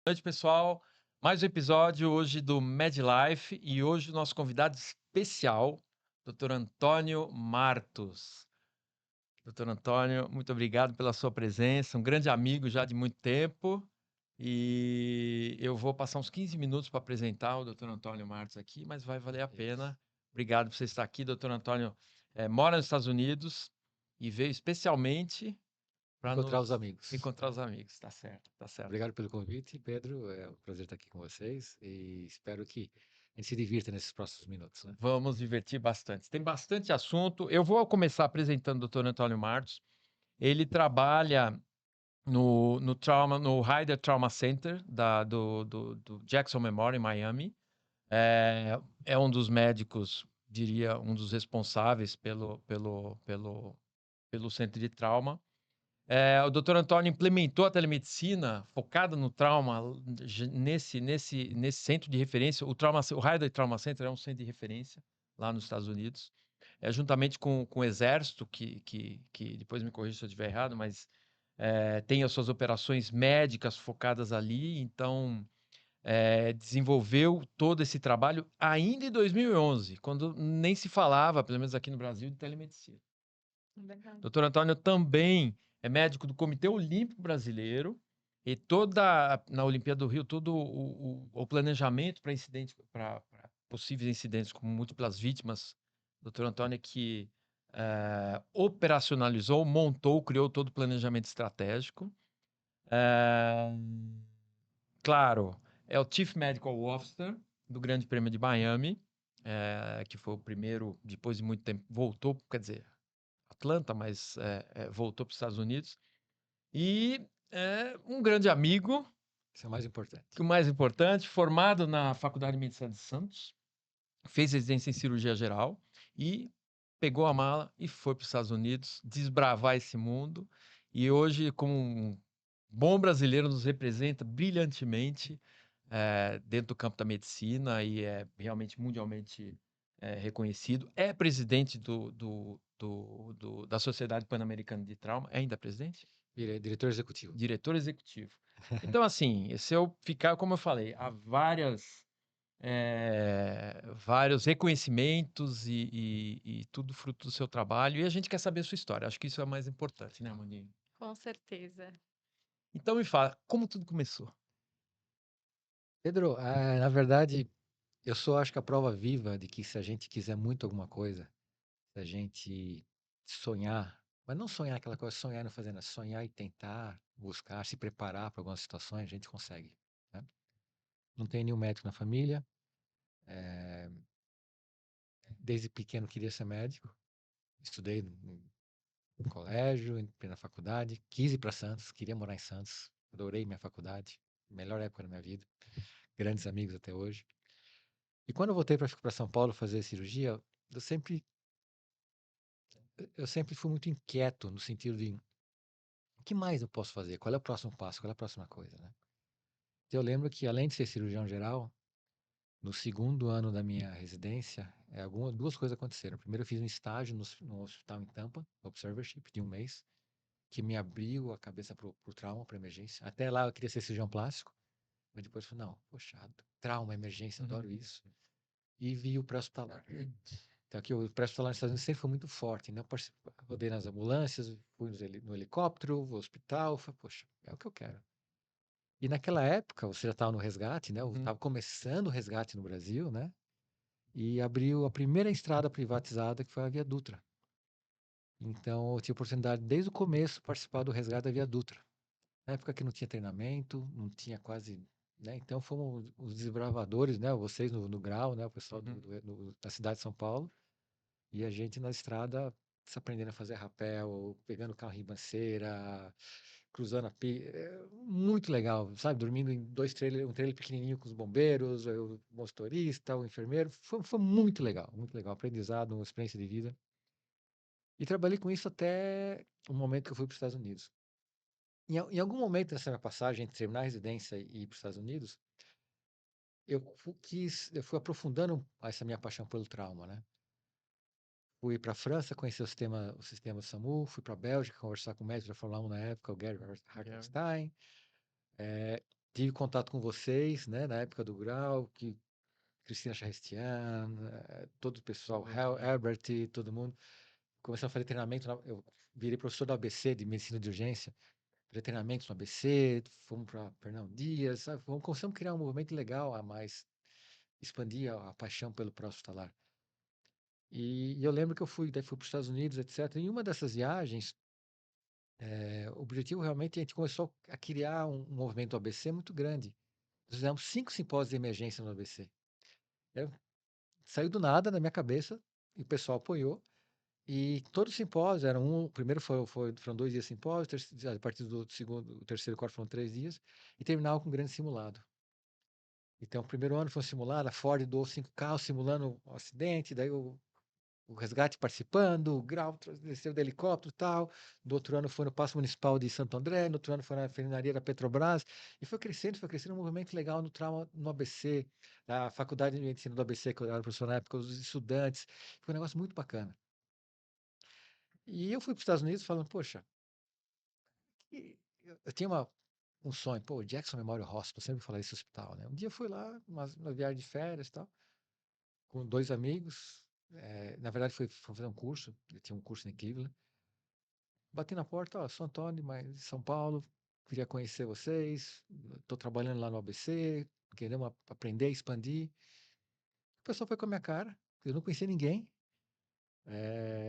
Noite, pessoal. Mais um episódio hoje do Med Life e hoje o nosso convidado especial, Dr. Antônio Martos. Dr. Antônio, muito obrigado pela sua presença, um grande amigo já de muito tempo. E eu vou passar uns 15 minutos para apresentar o Dr. Antônio Martos aqui, mas vai valer a Isso. pena. Obrigado por você estar aqui. Dr. Antônio mora nos Estados Unidos e veio especialmente para Encontrar os nos amigos, encontrar né. os amigos. Tá certo, tá certo. Obrigado pelo convite, Pedro, é um prazer estar aqui com vocês e espero que a gente se divirta nesses próximos minutos, né. Vamos divertir bastante. Tem bastante assunto. Eu vou começar apresentando o Dr. Antônio Martos. Ele trabalha no Ryder Trauma Center do Jackson Memorial em Miami. É um dos médicos, diria, um dos responsáveis pelo centro de trauma. O Dr. Antônio implementou a telemedicina focada no trauma nesse centro de referência. O Ryder Trauma Center é um centro de referência lá nos Estados Unidos, juntamente com o Exército, que depois me corrija se eu estiver errado, mas tem as suas operações médicas focadas ali. Então, desenvolveu todo esse trabalho ainda em 2011, quando nem se falava, pelo menos aqui no Brasil, de telemedicina. Verdade. Doutor Antônio também é médico do Comitê Olímpico Brasileiro e na Olimpíada do Rio, todo o planejamento para incidentes, para possíveis incidentes com múltiplas vítimas, doutor Antônio é que operacionalizou, montou, criou todo o planejamento estratégico. Eh, claro, é o Chief Medical Officer do Grande Prêmio de Miami, que foi o primeiro, depois de muito tempo, voltou, quer dizer, Atlanta, mas voltou para os Estados Unidos. E um grande amigo, Isso é o mais importante. que o mais importante, formado na Faculdade de Medicina de Santos, fez residência em cirurgia geral e pegou a mala e foi para os Estados Unidos desbravar esse mundo. E hoje, como um bom brasileiro, nos representa brilhantemente dentro do campo da medicina e é realmente mundialmente reconhecido. É presidente da Sociedade Pan-Americana de Trauma. É ainda presidente? Diretor executivo. Diretor executivo. Então, assim, se eu ficar, como eu falei, há vários reconhecimentos e tudo fruto do seu trabalho, e a gente quer saber a sua história. Acho que isso é o mais importante, né, Maninho? Com certeza. Então me fala, como tudo começou? Pedro, na verdade, eu sou acho que a prova viva de que se a gente quiser muito alguma coisa, se a gente sonhar, mas não sonhar aquela coisa, sonhar e não fazer nada, sonhar e tentar, buscar, se preparar para algumas situações, a gente consegue, né. Não tenho nenhum médico na família, eh, desde pequeno queria ser médico, estudei no colégio, entrei na faculdade, quis ir para Santos, queria morar em Santos, adorei minha faculdade, melhor época da minha vida, grandes amigos até hoje. E quando eu voltei para São Paulo fazer cirurgia, eu sempre, eu sempre fui muito inquieto no sentido de o que mais eu posso fazer? Qual é o próximo passo? Qual é a próxima coisa, né? Eu lembro que além de ser cirurgião geral, no segundo ano da minha residência, duas coisas aconteceram. Primeiro, eu fiz um estágio no hospital em Tampa, observership, de um mês, que me abriu a cabeça para o trauma, para emergência. Até lá eu queria ser cirurgião plástico, mas depois eu falei, não, poxa, trauma, emergência, adoro isso. E vi o pré-hospitalar. Então aqui o pré-hospitalar nos Estados Unidos sempre foi muito forte, né? Eu rodei nas ambulâncias, fui no helicóptero, no hospital, falei, poxa, é o que eu quero. E naquela época, você já estava no resgate, né? Eu estava começando o resgate no Brasil, né? E abriu a primeira estrada privatizada, que foi a Via Dutra. Então, eu tive a oportunidade, desde o começo, participar do resgate da Via Dutra. Na época que não tinha treinamento, não tinha quase, né? Então fomos os desbravadores, né? Vocês no Grau, né? O pessoal da cidade de São Paulo. E a gente na estrada, se aprendendo a fazer rapel, pegando carro ribanceira, cruzando muito legal, sabe? Dormindo em um trailer pequenininho com os bombeiros, o motorista, o enfermeiro. Foi muito legal, muito legal. Aprendizado, uma experiência de vida. E trabalhei com isso até o momento que eu fui para os Estados Unidos. Em algum momento dessa minha passagem, entre terminar a residência e ir para os Estados Unidos, eu fui aprofundando essa minha paixão pelo trauma, né? Fui para a França conhecer o sistema SAMU, fui para a Bélgica conversar com o médico da Fórmula 1 na época, o Gary Hartenstein. tive contato com vocês, né, na época do Grau, que Cristina Charrestian, todo o pessoal, Herbert, todo mundo. Começamos a fazer treinamento, eu virei professor do ABC, de medicina de urgência, fazer treinamentos no ABC, fomos para Fernão Dias, sabe? Começamos a criar um movimento legal a mais, expandir a paixão pelo pré-hospitalar. E eu lembro que daí fui para os Estados Unidos, etc. Em uma dessas viagens, o objetivo realmente, a gente começou a criar um movimento ABC muito grande. Nós fizemos 5 simpósios de emergência no ABC. Saiu do nada na minha cabeça, e o pessoal apoiou. E todos os simpósios eram primeiro foram 2 dias de simpósio, a partir do segundo, o terceiro e quarto foram 3 dias, e terminava com um grande simulado. Então, o primeiro ano foi um simulado, a Ford doou 5 carros simulando o acidente, daí o resgate participando, o Grau desceu do helicóptero e tal. Do outro ano foi no Paço Municipal de Santo André, no outro ano foi na Refinaria da Petrobras, e foi crescendo um movimento legal no trauma no ABC, a Faculdade de Medicina do ABC, que eu era professor na época, os estudantes, foi um negócio muito bacana. E eu fui para os Estados Unidos falando, poxa, eu tinha um sonho, pô, Jackson Memorial Hospital, sempre falei desse hospital, né? Um dia eu fui lá, uma viagem de férias e tal, com 2 amigos, na verdade foi fazer um curso, eu tinha um curso em Cleveland, bati na porta, ó, sou Antônio, mas de São Paulo, queria conhecer vocês, estou trabalhando lá no ABC, queremos aprender, expandir. O pessoal foi com a minha cara, eu não conhecia ninguém.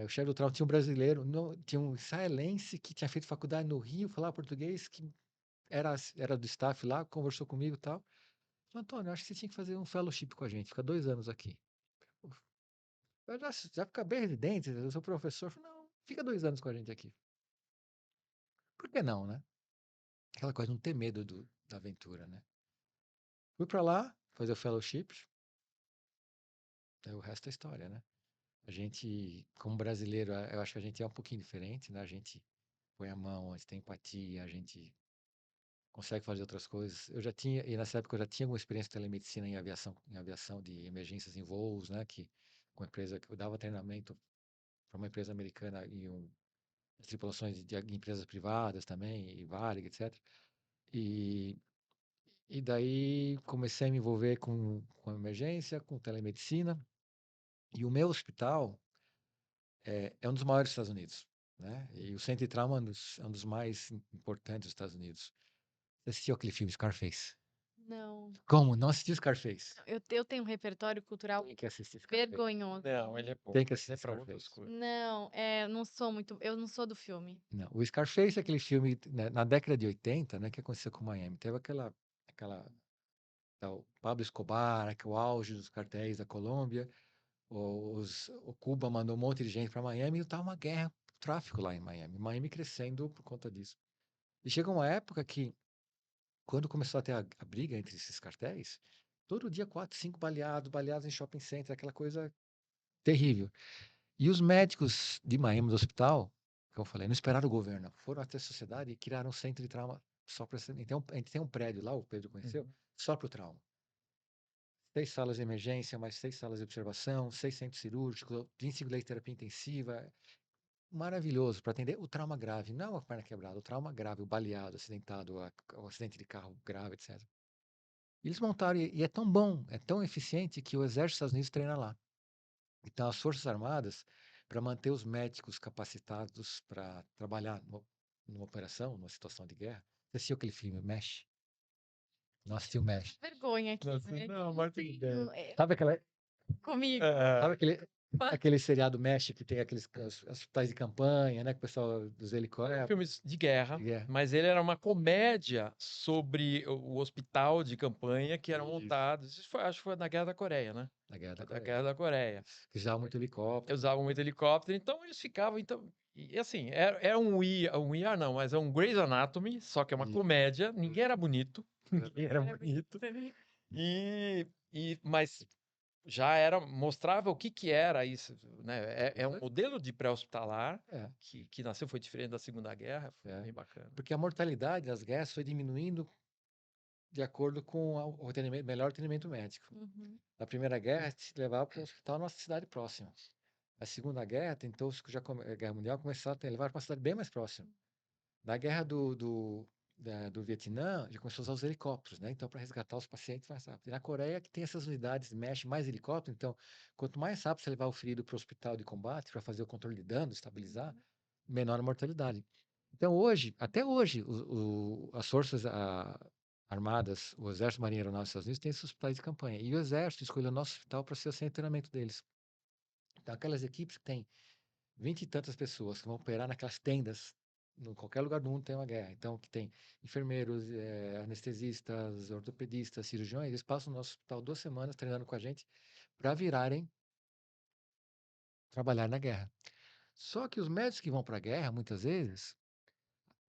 O chefe do trabalho tinha um brasileiro, tinha um israelense que tinha feito faculdade no Rio, falava português, que era do staff lá, conversou comigo e tal. Falei, Antônio, acho que você tinha que fazer um fellowship com a gente, fica 2 anos aqui. Eu já fica bem residente, eu sou professor. Falei, não, fica 2 anos com a gente aqui. Por que não, né? Aquela coisa, não ter medo da aventura, né? Fui para lá, fazer o fellowship, o resto é história, né? A gente, como brasileiro, eu acho que a gente é um pouquinho diferente, né? A gente põe a mão, a gente tem empatia, a gente consegue fazer outras coisas. E nessa época eu já tinha alguma experiência de telemedicina em aviação de emergências em voos, né? Com uma empresa que eu dava treinamento para uma empresa americana e tripulações de empresas privadas também, e Varig, etc. E daí comecei a me envolver com emergência, com telemedicina. E o meu hospital é um dos maiores dos Estados Unidos, né? E o Centro de Trauma é um dos mais importantes dos Estados Unidos. Você assistiu aquele filme Scarface? Não. Como? Não assistiu Scarface? Eu tenho um repertório cultural Tem que assistir Scarface. vergonhoso. Não, ele é bom. Tem que Mas assistir é para outras Scarface. coisas. Não, eu não sou do filme. Não, o Scarface é aquele filme, né, na década de 80, né, que aconteceu com Miami. Teve o Pablo Escobar, que é o auge dos cartéis da Colômbia. O Cuba mandou um monte de gente para Miami e estava uma guerra, tráfico lá em Miami. Miami crescendo por conta disso. E chega uma época que, quando começou a ter a briga entre esses cartéis, todo dia 4, 5 baleados em shopping center, aquela coisa terrível. E os médicos de Miami, do hospital, que eu falei, não esperaram o governo, foram até a sociedade e criaram um centro de trauma só para... Então, a gente tem um prédio lá, o Pedro conheceu, só para o trauma. 6 salas de emergência, mais 6 salas de observação, 6 centros cirúrgicos, 25 leitos de terapia intensiva. Maravilhoso para atender o trauma grave, não a perna quebrada, o trauma grave, o baleado, acidentado, o acidente de carro grave, etc. Eles montaram, e é tão bom, é tão eficiente que o Exército dos Estados Unidos treina lá. Então, as Forças Armadas, para manter os médicos capacitados para trabalhar numa operação, numa situação de guerra. Você assistiu aquele filme, Mesh? Não assistiu Mesh? Vergonha aqui, Nossa, né? não, mas tudo bem. Sabe aquela, Comigo. sabe aquele seriado Mesh que tem aqueles hospitais de campanha, né? Que o pessoal dos helicópteros. Filmes de guerra, De guerra. mas ele era uma comédia sobre o hospital de campanha que eram Isso. montados. Acho que foi na Guerra da Coreia, né? Na Guerra da Da Coreia. Guerra da Coreia. Que usavam muito helicóptero. Usavam muito helicóptero, então eles ficavam. Então, e assim, era um IR não, mas é um Grey's Anatomy, só que é uma Isso. comédia. Ninguém era bonito. Ninguém era bonito. Mas já mostrava o que era isso, né? É um modelo de pré-hospitalar que nasceu, foi diferente da Segunda Guerra, foi bem bacana. Porque a mortalidade das guerras foi diminuindo de acordo com o melhor atendimento médico. Na Primeira Guerra, se levava para um hospital na nossa cidade próxima. Na Segunda Guerra, tentou, a Guerra Mundial, começar a levar para uma cidade bem mais próxima. Na Guerra do Vietnã já começou a usar os helicópteros, né? Então, para resgatar os pacientes mais rápido. E na Coreia, que tem essas unidades, mexe mais helicóptero. Então, quanto mais rápido você levar o ferido para o hospital de combate, para fazer o controle de dano, estabilizar, menor a mortalidade. Então, hoje, até hoje, as forças armadas, o Exército, Marinha e Aeronáutica dos Estados Unidos têm esses hospitais de campanha. E o Exército escolheu o nosso hospital para ser o centro de treinamento deles. Então, aquelas equipes que têm 20 e tantas pessoas que vão operar naquelas tendas, em qualquer lugar do mundo tem uma guerra. Então, que tem enfermeiros, anestesistas, ortopedistas, cirurgiões, eles passam no nosso hospital 2 semanas treinando com a gente para virarem trabalhar na guerra. Só que os médicos que vão para a guerra, muitas vezes,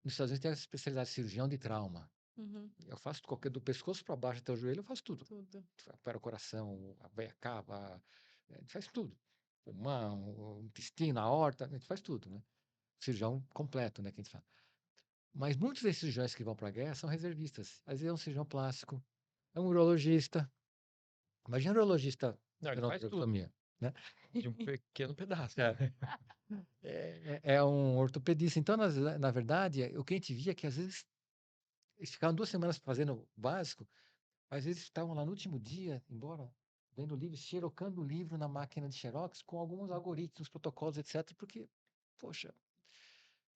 nos Estados Unidos tem a especialidade de cirurgião de trauma. Uhum. Eu faço qualquer do pescoço para baixo até o joelho, eu faço tudo. Tudo. Para o coração, a veia cava, a gente faz tudo. Pulmão, o intestino, a aorta, a gente faz tudo, né? Cirurgião completo, né, que a gente fala. Mas muitos desses cirurgiões que vão para a guerra são reservistas. Às vezes é um cirurgião plástico, é um urologista. Imagina um urologista Não, ele faz tudo. gerontostomia, né? De um pequeno pedaço. É um ortopedista. Então, na verdade, o que a gente via é que às vezes eles ficavam 2 semanas fazendo o básico, mas eles estavam lá no último dia, embora vendo o livro, xerocando o livro na máquina de xerox com alguns algoritmos, protocolos, etc. Poxa,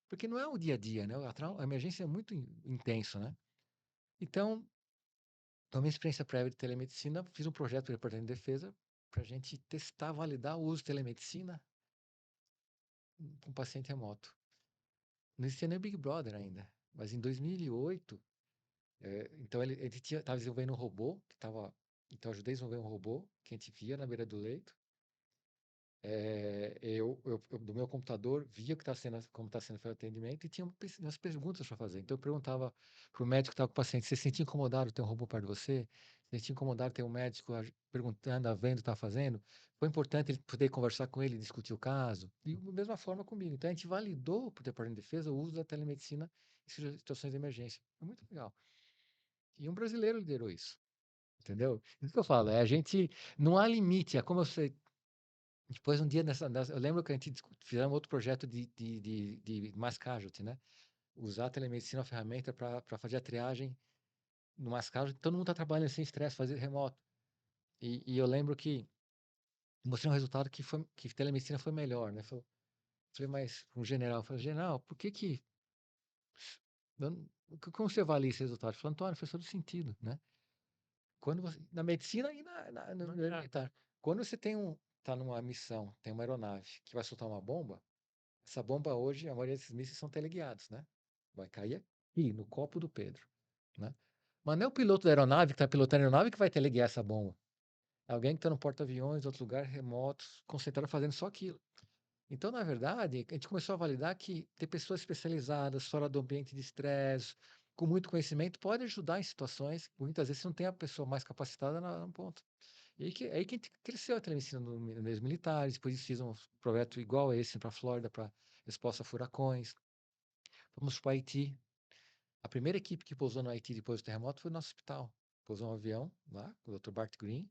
porque não é o dia a dia, né? A emergência é muito intenso, né? Então, na minha experiência prévia de telemedicina, fiz um projeto para o Departamento de Defesa para a gente testar, validar o uso de telemedicina com paciente remoto. Não existia nem o Big Brother ainda, mas em 2008, então ele estava desenvolvendo um robô, então eu ajudei a desenvolver um robô que a gente via na beira do leito. Eu, do meu computador, via como está sendo feito o atendimento e tinha umas perguntas para fazer. Então, eu perguntava para o médico que estava com o paciente: você se sentia incomodado de ter um robô perto de você? Se sentia incomodado de ter um médico perguntando, vendo o que está fazendo? Foi importante ele poder conversar com ele, discutir o caso? E da mesma forma comigo. Então, a gente validou para o Departamento de Defesa o uso da telemedicina em situações de emergência. Foi muito legal. E um brasileiro liderou isso. Entendeu? Isso que eu falo, a gente não há limite, é como você. Depois, um dia, eu lembro que a gente fizemos outro projeto de mass casualty, né? Usar a telemedicina, a ferramenta, para fazer a triagem no mass casualty. Todo mundo está trabalhando sem estresse, fazer remoto. E eu lembro que mostrei um resultado que telemedicina foi melhor, né? Falei, mas um general, general, por que como você avalia esse resultado? Ele falou, Antônio, faz todo sentido, né? Na medicina e no militar. Quando você está numa missão, tem uma aeronave que vai soltar uma bomba, essa bomba hoje, a maioria desses mísseis são teleguiados, né? Vai cair aqui, no copo do Pedro, né? Mas não é o piloto da aeronave que está pilotando a aeronave que vai teleguiar essa bomba. É alguém que está no porta-aviões, outro lugar, remotos, concentrado fazendo só aquilo. Então, na verdade, a gente começou a validar que ter pessoas especializadas, fora do ambiente de estresse, com muito conhecimento, pode ajudar em situações que muitas vezes você não tem a pessoa mais capacitada no ponto. E aí que a gente cresceu a telemedicina nos meios militares, depois fiz um projeto igual a esse para a Flórida, para resposta a furacões. Fomos para o Haiti. A primeira equipe que pousou no Haiti depois do terremoto foi o nosso hospital. Pousou um avião lá, com o Dr. Bart Green,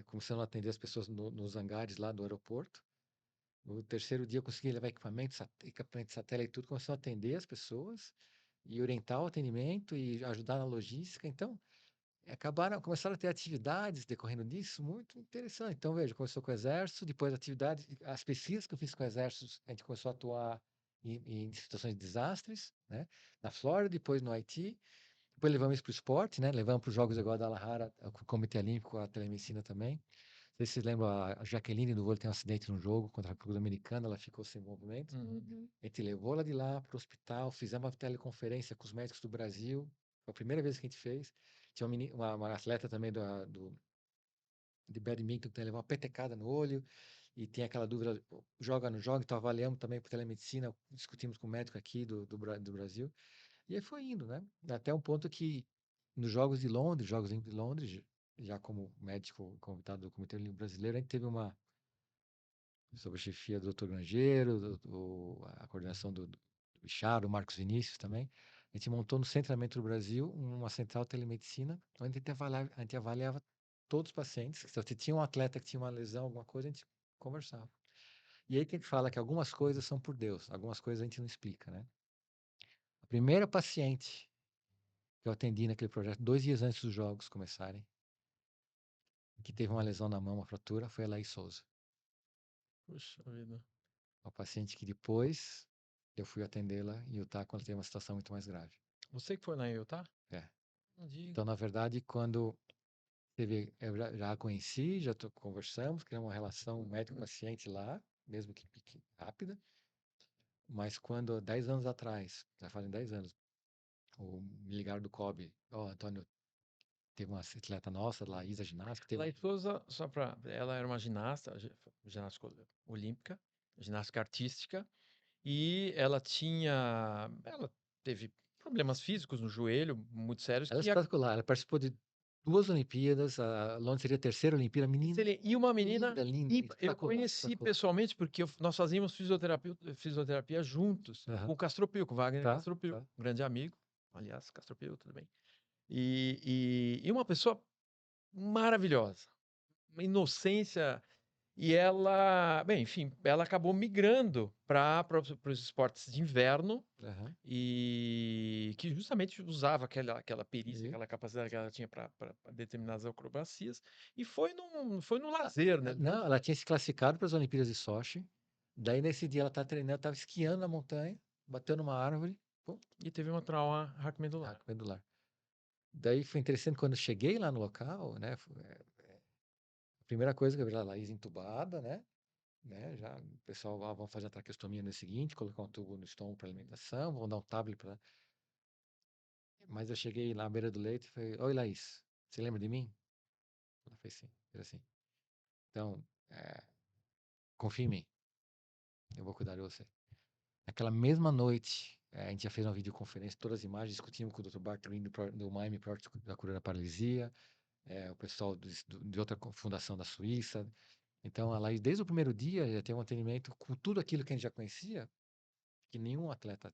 começando a atender as pessoas nos hangares lá do aeroporto. No terceiro dia eu consegui levar equipamento de satélite e tudo, começou a atender as pessoas e orientar o atendimento e ajudar na logística. Então, começaram a ter atividades decorrendo disso muito interessante. Então, veja, começou com o Exército, depois as pesquisas que eu fiz com o Exército, a gente começou a atuar em situações de desastres, né? Na Flórida, depois no Haiti, depois levamos isso para o esporte, né? Levamos para os Jogos de Guadalajara, com o Comitê Olímpico, a telemedicina também. Não sei se vocês lembram, a Jaqueline do vôlei tem um acidente num jogo contra a República Dominicana, ela ficou sem movimento. Uhum. A gente levou ela de lá para o hospital, fizemos uma teleconferência com os médicos do Brasil. Foi a primeira vez que a gente fez. Tinha uma atleta também de badminton que levou uma petecada no olho e tem aquela dúvida, joga, não joga, então avaliamos também por telemedicina, discutimos com o médico aqui do Brasil. E aí foi indo, né? Até um ponto que nos Jogos Olímpicos de Londres, já como médico convidado do Comitê Olímpico Brasileiro, a gente teve sob a chefia do Dr. Grangeiro, a coordenação do Bicharo, Marcos Vinícius também. A gente montou no Centramento do Brasil uma central de telemedicina, onde a gente avaliava todos os pacientes. Se você tinha um atleta que tinha uma lesão, alguma coisa, a gente conversava. E aí que a gente fala que algumas coisas são por Deus, algumas coisas a gente não explica, né? primeira paciente que eu atendi naquele projeto, 2 dias antes dos jogos começarem, que teve uma lesão na mão, uma fratura, foi a Laís Souza. Puxa vida. Uma paciente que depois eu fui atendê-la em Utah quando teve uma situação muito mais grave. Você que foi na Utah? É. Não diga. Então, na verdade, quando eu já a conheci, conversamos, criamos uma relação médico-paciente lá, mesmo que rápida. Mas quando, 10 anos atrás, já fazem 10 anos, me ligaram do COB, Antônio, teve uma atleta nossa, Laísa ginástica, teve... Laís Souza, ela era uma ginasta, ginástica olímpica, ginástica artística, e ela teve problemas físicos no joelho, muito sérios, Ela é que espetacular, ela participou de 2 Olimpíadas, a Londres seria a terceira Olimpíada, menina e uma menina, linda, eu espetacular, conheci espetacular. pessoalmente, porque nós fazíamos fisioterapia juntos, Aham. com o Castropil, com o Wagner Tá, Castropil, tá. um grande amigo, aliás, Castropil, tudo bem. E uma pessoa maravilhosa, uma inocência. E ela, bem, enfim, ela acabou migrando para os esportes de inverno Aham. e que justamente usava aquela perícia, E- aquela capacidade que ela tinha para determinadas acrobacias, e foi no lazer, né? Não, ela tinha se classificado para as Olimpíadas de Sochi. Daí, nesse dia, ela tá treinando, estava esquiando na montanha, bateu numa árvore, pum, E teve uma trauma raquimedular. raco medular. Daí foi interessante quando eu cheguei lá no local, né? A primeira coisa que eu vi a Laís entubada, né? Já o pessoal vão fazer a traqueostomia no seguinte, colocar um tubo no estômago para alimentação, vão dar um tablet para. Mas eu cheguei lá à beira do leito e falei: Oi, Laís, você lembra de mim? Ela fez sim, fez assim. Então, confia em mim, eu vou cuidar de você. Naquela mesma noite, a gente já fez uma videoconferência, todas as imagens, discutimos com o Dr. Bart Green do Miami Project da cura da paralisia, o pessoal de outra fundação da Suíça. Então, a Laís, desde o primeiro dia, já tem um atendimento com tudo aquilo que a gente já conhecia, que nenhum atleta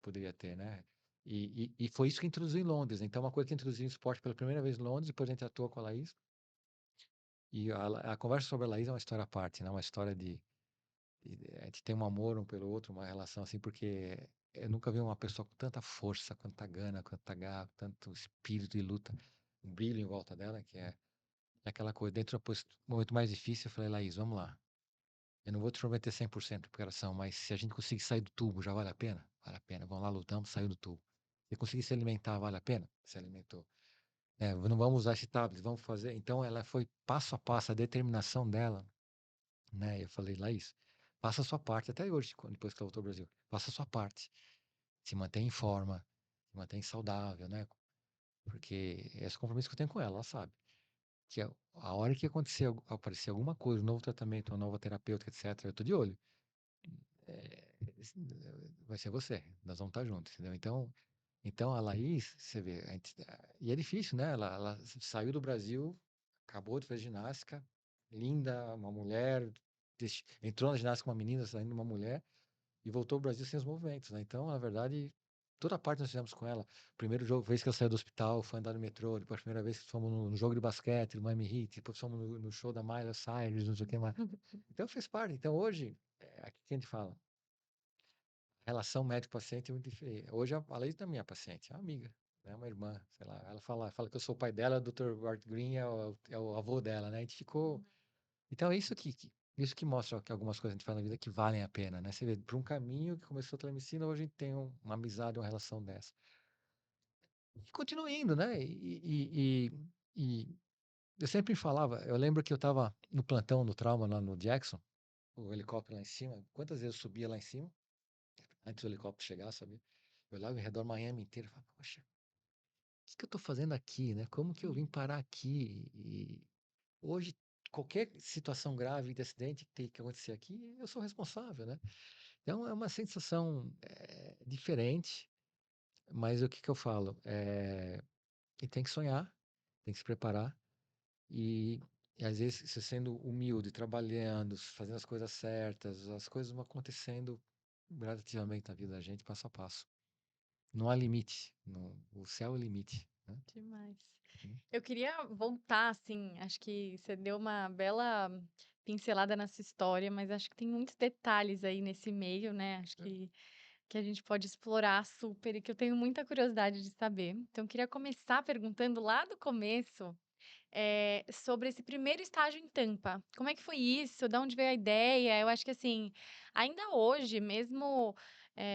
poderia ter, né? E foi isso que introduziu em Londres. Então, uma coisa que introduziu em esporte pela primeira vez em Londres, depois a gente atuou com a Laís. E a conversa sobre a Laís é uma história à parte, né? Uma história a gente tem um amor um pelo outro, uma relação assim, porque eu nunca vi uma pessoa com tanta força, com tanta gana, com tanta garra, com tanto espírito de luta, um brilho em volta dela, que é aquela coisa. Dentro do momento mais difícil, eu falei: Laís, vamos lá. Eu não vou te prometer 100% de recuperação, mas se a gente conseguir sair do tubo, já vale a pena? Vale a pena. Vamos lá, lutamos, saiu do tubo. Se conseguir se alimentar, vale a pena? Se alimentou. Não vamos usar esse tablet, vamos fazer. Então, ela foi passo a passo, a determinação dela, né? Eu falei: Laís, faça a sua parte. Até hoje, depois que ela voltou ao Brasil, faça a sua parte. Se mantém em forma, se mantém saudável, né? Porque é esse compromisso que eu tenho com ela sabe. Que a hora que aparecer alguma coisa, um novo tratamento, uma nova terapêutica, etc., eu tô de olho. É, vai ser você, nós vamos estar juntos, entendeu? Então a Laís, você vê, e é difícil, né? Ela saiu do Brasil, acabou de fazer ginástica, linda, uma mulher, entrou na ginástica com uma menina, saindo uma mulher, e voltou ao Brasil sem os movimentos, né? Então, na verdade, toda a parte nós fizemos com ela. Primeiro jogo, vez que ela saiu do hospital, foi andar no metrô, depois a primeira vez que fomos no jogo de basquete, no Miami Heat, depois fomos no show da Miley Cyrus, não sei o que mais. Então fez parte. Então hoje, aqui que a gente fala, a relação médico-paciente é muito diferente. Hoje a Laís não é minha paciente, é uma amiga, é uma irmã, sei lá. Ela fala que eu sou o pai dela, o Dr. Bart Green é o avô dela, né? A gente ficou. Então é isso que mostra que algumas coisas que a gente faz na vida que valem a pena, né? Você vê, por um caminho que começou a telemedicina, hoje a gente tem uma amizade, uma relação dessa. E continua indo, né? E eu sempre falava, eu lembro que eu estava no plantão no trauma lá no Jackson, o helicóptero lá em cima. Quantas vezes eu subia lá em cima, antes do helicóptero chegar, sabe? Eu olhava em redor Miami inteiro e falava: poxa, o que eu estou fazendo aqui, né? Como que eu vim parar aqui? E hoje, qualquer situação grave de acidente que tem que acontecer aqui, eu sou responsável, né? Então, é uma sensação diferente, mas o que eu falo? E tem que sonhar, tem que se preparar e às vezes você sendo humilde, trabalhando, fazendo as coisas certas, as coisas vão acontecendo gradativamente na vida da gente, passo a passo. Não há limite, o céu é o limite, né? Demais. Hum. Eu queria voltar, assim, acho que você deu uma bela pincelada nessa história, mas acho que tem muitos detalhes aí nesse meio, né? Acho que que a gente pode explorar super e que eu tenho muita curiosidade de saber. Então, eu queria começar perguntando lá do começo, sobre esse primeiro estágio em Tampa. Como é que foi isso? De onde veio a ideia? Eu acho que, assim, ainda hoje, mesmo,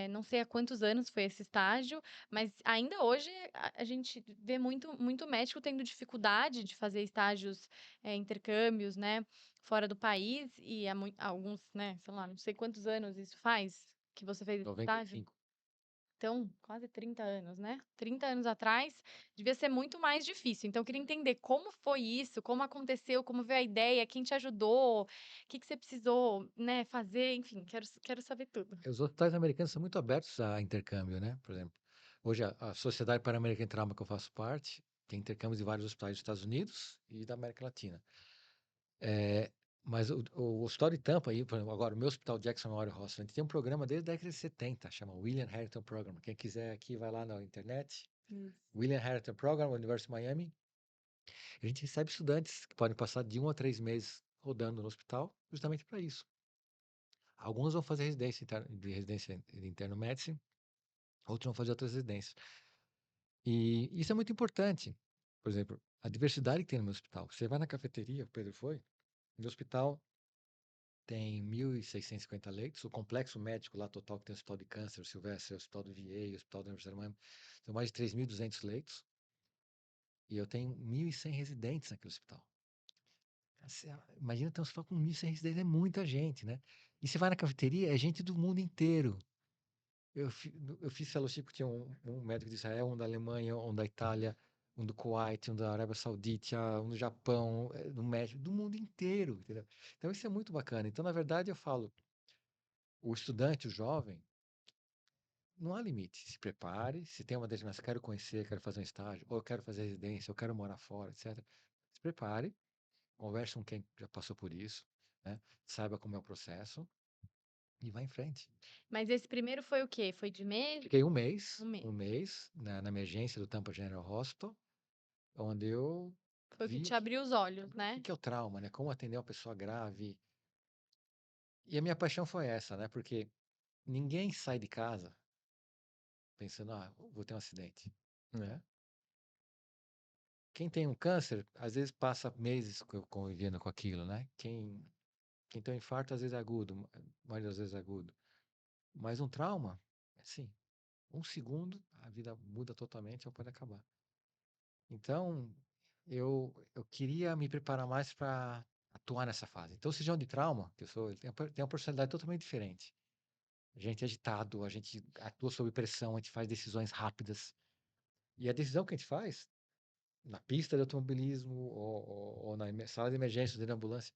não sei há quantos anos foi esse estágio, mas ainda hoje a gente vê muito médico tendo dificuldade de fazer estágios, intercâmbios, né, fora do país, e alguns, né, sei lá, não sei quantos anos isso faz que você fez esse estágio? 95. Então, quase 30 anos, né? 30 anos atrás, devia ser muito mais difícil. Então, eu queria entender como foi isso, como aconteceu, como veio a ideia, quem te ajudou, o que que você precisou, né, fazer, enfim, quero saber tudo. Os hospitais americanos são muito abertos a intercâmbio, né? Por exemplo, hoje a Sociedade Pan-Americana de Trauma que eu faço parte tem intercâmbios em vários hospitais dos Estados Unidos e da América Latina. É, mas o Hospital de Tampa, aí, por exemplo, agora o meu hospital Jackson Memorial Hospital, a gente tem um programa desde a década de 70, chama William Harrington Program. Quem quiser aqui, vai lá na internet. Isso. William Harrington Program, University of Miami. A gente recebe estudantes que podem passar de 1 a 3 meses rodando no hospital, justamente para isso. Alguns vão fazer residência de interno medicine, outros vão fazer outras residências. E isso é muito importante. Por exemplo, a diversidade que tem no meu hospital. Você vai na cafeteria, o Pedro foi, no hospital tem 1.650 leitos, o complexo médico lá total que tem o Hospital de Câncer, o Silvestre, o Hospital do VA, o Hospital da Universidade de Miami, são mais de 3.200 leitos, e eu tenho 1.100 residentes naquele hospital. Imagina ter um hospital com 1.100 residentes, é muita gente, né? E você vai na cafeteria, é gente do mundo inteiro. Eu, eu fiz fellowship, tinha um médico de Israel, um da Alemanha, um da Itália, um do Kuwait, um da Arábia Saudita, um do Japão, do México, do mundo inteiro, entendeu? Então isso é muito bacana. Então, na verdade, eu falo, o estudante, o jovem, não há limite. Se prepare, se tem uma determinação, quero conhecer, quero fazer um estágio, ou eu quero fazer residência, eu quero morar fora, etc. Se prepare, converse com quem já passou por isso, né? Saiba como é o processo e vá em frente. Mas esse primeiro foi o quê? Foi de mês? Fiquei um Um mês. mês na emergência do Tampa General Hospital, onde eu Foi o que vi te abriu os olhos, o né? que é o trauma, né? Como atender uma pessoa grave. E a minha paixão foi essa, né? Porque ninguém sai de casa pensando, vou ter um acidente, É. né? Quem tem um câncer, às vezes passa meses convivendo com aquilo, né? Quem tem um infarto, às vezes é agudo, a maioria das vezes é agudo. Mas um trauma, assim, um segundo, a vida muda totalmente ou pode acabar. Então, eu queria me preparar mais para atuar nessa fase. Então, o cirurgião de trauma, que eu sou, ele tem uma personalidade totalmente diferente. A gente é agitado, a gente atua sob pressão, a gente faz decisões rápidas. E a decisão que a gente faz, na pista de automobilismo ou na sala de emergência, dentro da ambulância,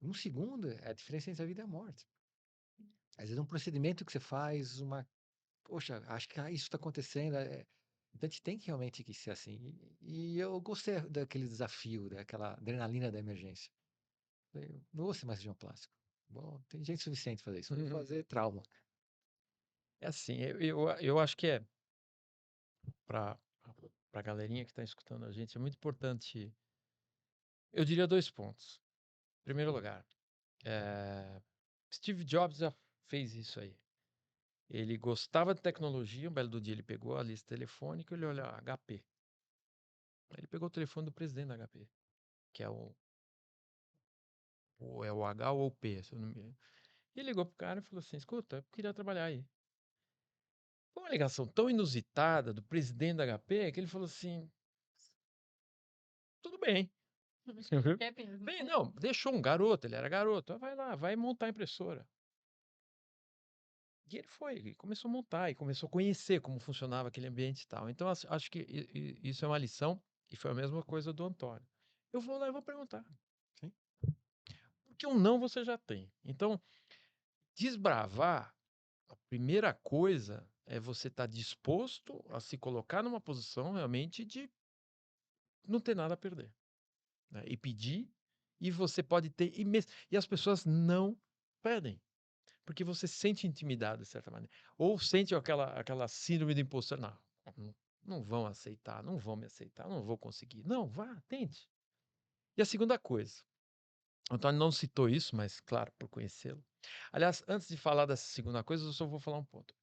um segundo é a diferença entre a vida e a morte. Às vezes, um procedimento que você faz, poxa, acho que isso está acontecendo. Então, a gente tem que realmente que ser assim. E eu gostei daquele desafio, daquela adrenalina da emergência. Eu não vou ser mais cirurgião plástico. Bom, tem gente suficiente para fazer isso. Vou fazer trauma. É assim, eu acho que para a galerinha que está escutando a gente, é muito importante. Eu diria 2 pontos. Em primeiro lugar, Steve Jobs já fez isso aí. Ele gostava de tecnologia, um belo do dia ele pegou a lista telefônica e ele olhou, HP. Ele pegou o telefone do presidente da HP, que é o H ou o P, se eu não me engano. E ligou pro cara e falou assim: escuta, eu queria trabalhar aí. Foi uma ligação tão inusitada do presidente da HP que ele falou assim: tudo bem. É mesmo. Bem, não, deixou um garoto, ele era garoto. Vai lá, vai montar a impressora. E ele foi, ele começou a montar e começou a conhecer como funcionava aquele ambiente e tal. Então, acho que isso é uma lição, e foi a mesma coisa do Antônio. Eu vou lá e vou perguntar. Sim. Porque um não você já tem. Então, desbravar, a primeira coisa é você estar disposto a se colocar numa posição realmente de não ter nada a perder, né? E pedir, e você pode ter e as pessoas não pedem, porque você se sente intimidado de certa maneira, ou sente aquela síndrome do impostor, não vão aceitar, não vão me aceitar, não vou conseguir. Não, vá, tente. E a segunda coisa, o Antônio não citou isso, mas claro, por conhecê-lo. Aliás, antes de falar dessa segunda coisa, eu só vou falar um ponto.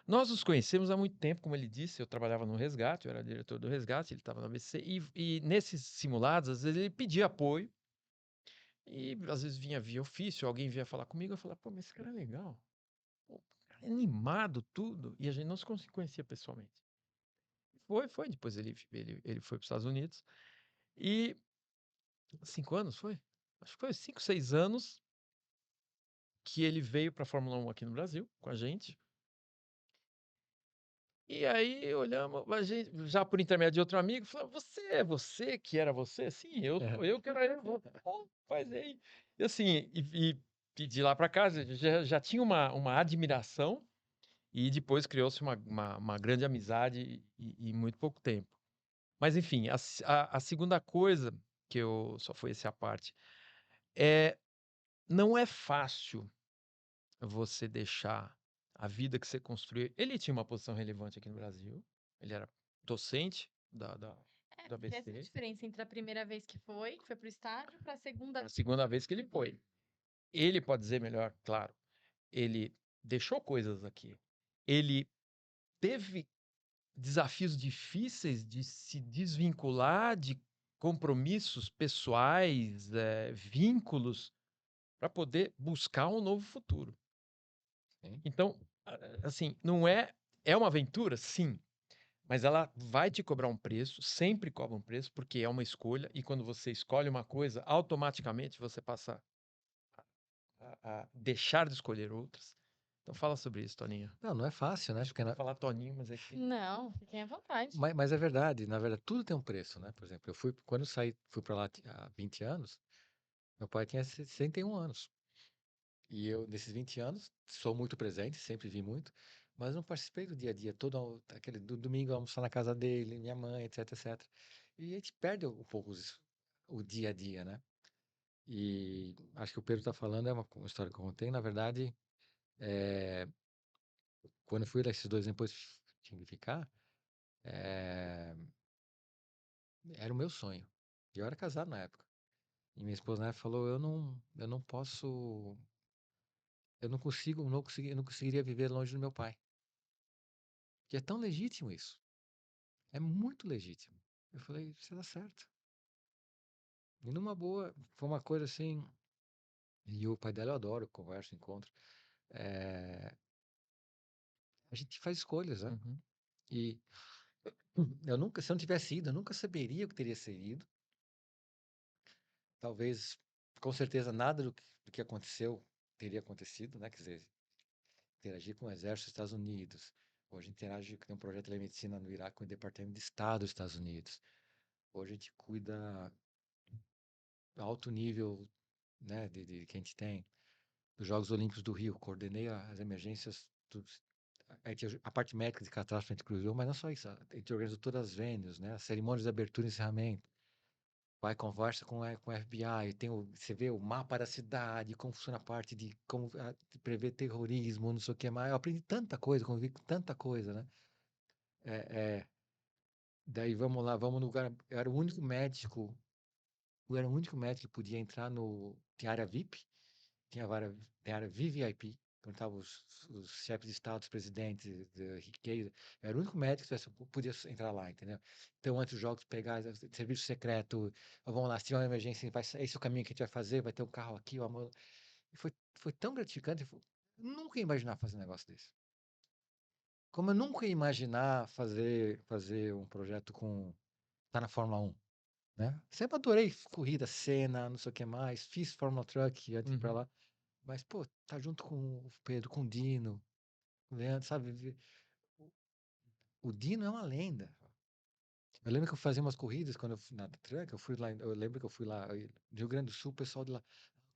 Nós nos conhecemos há muito tempo, como ele disse, eu trabalhava no resgate, eu era diretor do resgate, ele estava no ABC, e nesses simulados, às vezes ele pedia apoio, e às vezes vinha via ofício, alguém vinha falar comigo, eu falava, pô, mas esse cara é legal, pô, o cara é animado, tudo, e a gente não se conhecia pessoalmente. Foi, depois ele foi para os Estados Unidos, e 5 anos, foi? Acho que foi 5, 6 anos que ele veio para a Fórmula 1 aqui no Brasil, com a gente. E aí olhamos, a gente, já por intermédio de outro amigo, falou: Você é você que era você? Sim, eu sou eu que era eu. Pô, faz aí. E assim, e de lá para cá, já tinha uma admiração, e depois criou-se uma grande amizade em muito pouco tempo. Mas enfim, a segunda coisa, que eu só foi essa parte, é não é fácil você deixar a vida que você construiu. Ele tinha uma posição relevante aqui no Brasil, ele era docente do Porque essa é a ABC, diferença entre a primeira vez que foi pro estágio, para a segunda é a segunda vez que ele foi. Ele pode dizer melhor, claro, ele deixou coisas aqui. Ele teve desafios difíceis de se desvincular de compromissos pessoais, vínculos, para poder buscar um novo futuro. Sim. Então, assim, não é uma aventura? Sim, mas ela vai te cobrar um preço, sempre cobra um preço, porque é uma escolha, e quando você escolhe uma coisa, automaticamente você passa a deixar de escolher outras. Então fala sobre isso, Toninho. Não é fácil, né? Porque Desculpa falar Toninho, mas é que... Não, fiquem à vontade. mas é verdade, na verdade, tudo tem um preço, né? Por exemplo, quando eu fui para lá há 20 anos, meu pai tinha 61 anos. E eu, nesses 20 anos, sou muito presente, sempre vi muito, mas não participei do dia a dia, aquele do domingo almoçar na casa dele, minha mãe, etc, etc. E a gente perde um pouco o dia a dia, né? E acho que o Pedro está falando, é uma história que eu contei, na verdade, é, quando eu fui esses 2 depois tinha que ficar, é, era o meu sonho. E eu era casado na época. E minha esposa na época falou, eu não posso, eu não conseguiria viver longe do meu pai. Que é tão legítimo isso. É muito legítimo. Eu falei, você tá certo. E numa boa, foi uma coisa assim. E o pai dela eu adoro, converso, encontro. É, a gente faz escolhas, né? Uhum. E se eu não tivesse ido, eu nunca saberia o que teria sido. Talvez, com certeza, nada do que aconteceu teria acontecido, né? Quer dizer, interagir com o exército dos Estados Unidos. Hoje interage com um projeto de telemedicina no Iraque com o Departamento de Estado dos Estados Unidos. Hoje a gente cuida alto nível, né, que a gente tem dos Jogos Olímpicos do Rio, coordenei as emergências, a parte médica de catástrofe a gente cruzou, mas não só isso, a gente organizou todas as venues, né, as cerimônias de abertura e encerramento, vai conversa com o FBI, você vê o mapa da cidade, como funciona a parte de como de prever terrorismo, não sei o que mais, eu aprendi tanta coisa, convivi com tanta coisa, né, é, é, daí vamos lá, vamos no lugar, eu era o único médico que podia entrar tinha área VIP, tem área VVIP, onde estavam os chefes de Estado, os presidentes de riqueza. Eu era o único médico que podia entrar lá, entendeu? Então, antes dos jogos, pegar serviço secreto, vamos lá, se tiver uma emergência, esse é o caminho que a gente vai fazer, vai ter um carro aqui, E foi tão gratificante, eu nunca ia imaginar fazer um negócio desse. Como eu nunca ia imaginar fazer um projeto tá na Fórmula 1, né? Sempre adorei corrida, cena, não sei o que mais, fiz Fórmula Truck antes de ir pra Uhum. lá. Mas, pô, tá junto com o Pedro, com o Dino, com o Leandro, sabe? O Dino é uma lenda. Eu lembro que eu fazia umas corridas quando eu fui na truck, eu lembro que eu fui lá no Rio Grande do Sul, o pessoal de lá,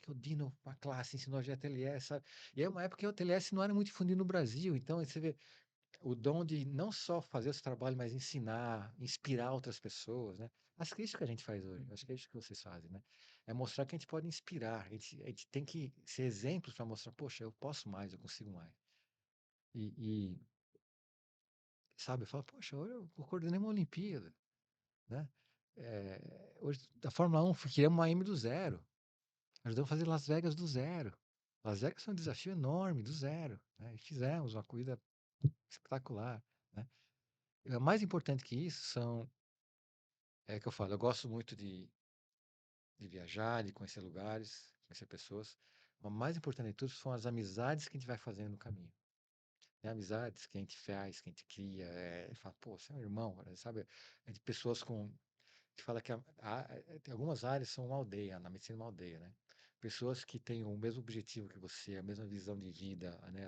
que o Dino, uma classe, ensinou a GTLS, sabe? E é uma época que o GTLS não era muito difundido no Brasil, então você vê o dom de não só fazer esse trabalho, mas ensinar, inspirar outras pessoas, né? Acho que é isso que a gente faz hoje, acho que é isso que vocês fazem, né? É mostrar que a gente pode inspirar, a gente tem que ser exemplos para mostrar, poxa, eu posso mais, eu consigo mais. E sabe, fala, poxa, hoje eu coordenei uma Olimpíada, né? Hoje, da Fórmula 1, criamos uma M do zero, ajudamos a fazer Las Vegas do zero. Las Vegas foi um desafio enorme, do zero, né? E fizemos uma corrida espetacular, né? Mais importante que isso é que eu falo, eu gosto muito de viajar, de conhecer lugares, conhecer pessoas, mas mais importante de tudo são as amizades que a gente vai fazendo no caminho. Né? Amizades que a gente faz, que a gente cria, fala, pô, você é um irmão, sabe? É de pessoas que fala que tem algumas áreas são uma aldeia, na medicina é uma aldeia, né? Pessoas que têm o mesmo objetivo que você, a mesma visão de vida, né?